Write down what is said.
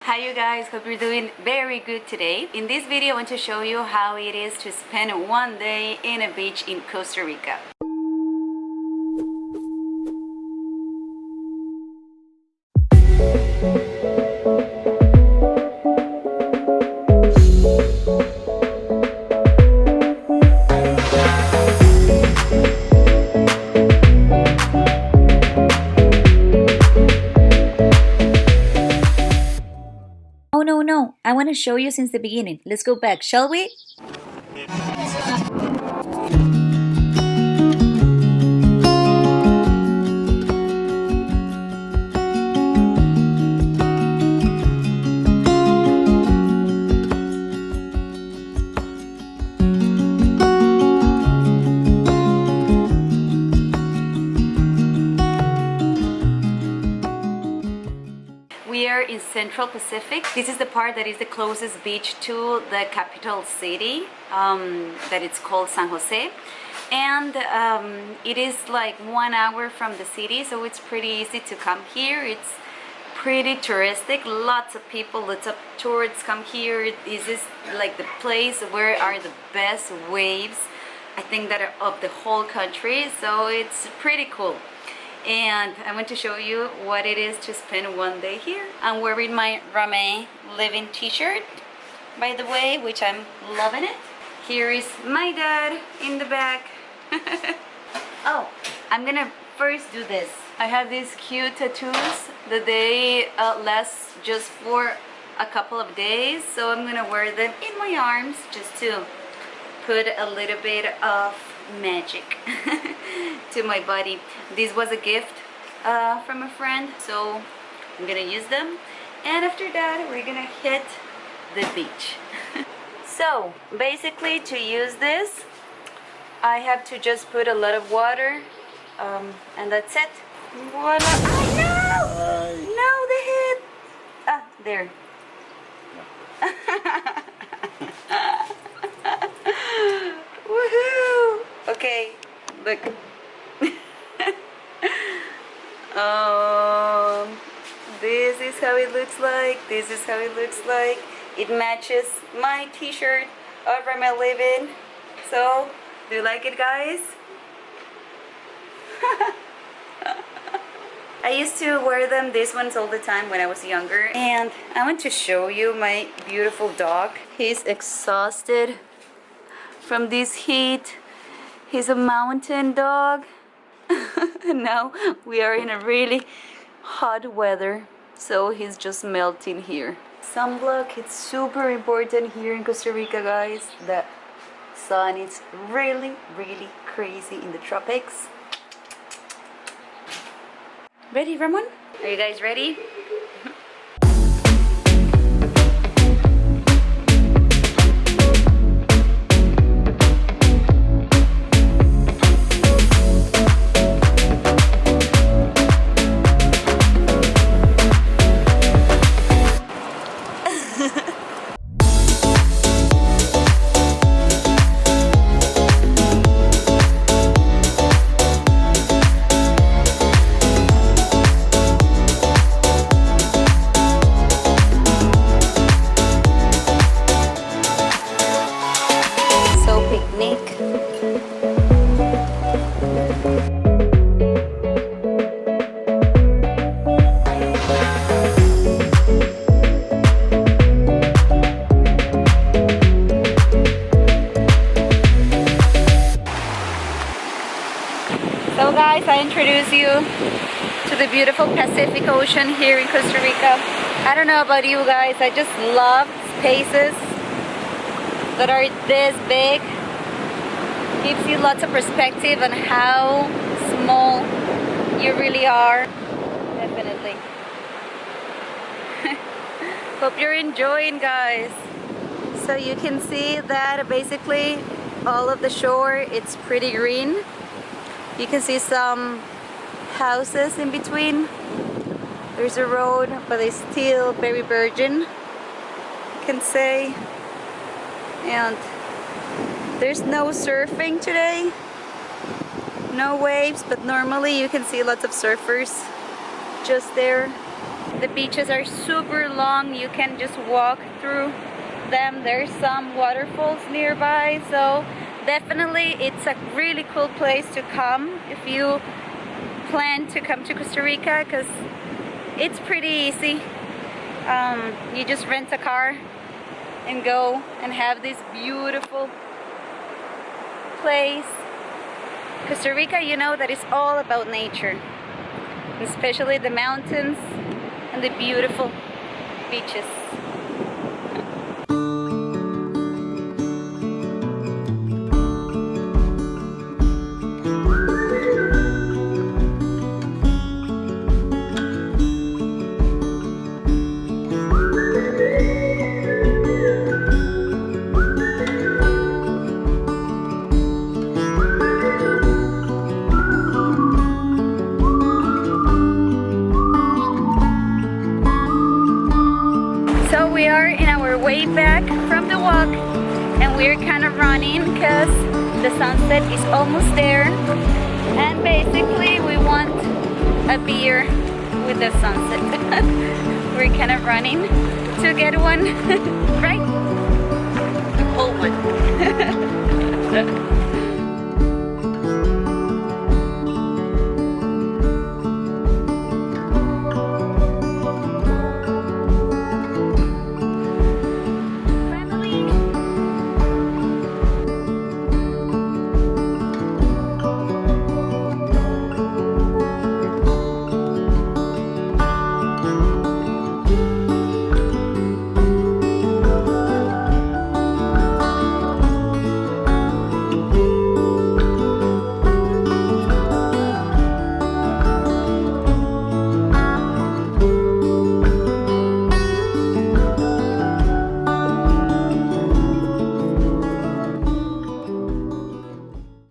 Hi you guys, hope you're doing very good today. In this video I want to show you how it is to spend one day in a beach in Costa Rica. Oh no, I want to show you since the beginning. Let's go back, shall we? We are in Central Pacific. This is the part that is the closest beach to the capital city, that it's called San Jose. And it is like 1 hour from the city, so it's pretty easy to come here. It's pretty touristic. Lots of people, lots of tourists come here. This is like the place where are the best waves, I think, that are of the whole country. So it's pretty cool. And I want to show you what it is to spend one day here. I'm wearing my Rameliving t-shirt, by the way, which I'm loving it. Here is my dad in the back. Oh, I'm gonna first do this. I have these cute tattoos that they last just for a couple of days, so I'm gonna wear them in my arms just to put a little bit of magic to my body. This was a gift from a friend, so I'm gonna use them, and after that we're gonna hit the beach. So basically, to use this I have to just put a lot of water, and that's it. Voila. Oh, no! No, the head! Ah, there. Woohoo! Okay, look. This is how it looks like. This is how it looks like. It matches my t-shirt of Rameliving. So, do you like it, guys? I used to wear them, these ones, all the time when I was younger. And I want to show you my beautiful dog. He's exhausted from this heat. He's a mountain dog. Now we are in a really hot weather, so he's just melting here. Sunblock, it's super important here in Costa Rica, guys. The sun is really crazy in the tropics. Ready, Ramon? Are you guys ready? So guys, I introduce you to the beautiful Pacific Ocean here in Costa Rica. I don't know about you guys, I just love spaces that are this big. Gives you lots of perspective on how small you really are. Definitely. Hope you're enjoying, guys. So you can see that basically all of the shore, it's pretty green. You can see some houses in between. There's a road, but it's still very virgin, you can say. And there's no surfing today, no waves, but normally you can see lots of surfers just there. The beaches are super long. You can just walk through them. There's some waterfalls nearby, so definitely it's a really cool place to come if you plan to come to Costa Rica, because it's pretty easy. You just rent a car and go and have this beautiful place. Costa Rica, you know that it's all about nature, especially the mountains and the beautiful beaches. We are in our way back from the walk, and we're kind of running because the sunset is almost there, and basically we want a beer with the sunset. We're kind of running to get one, right? The cold one.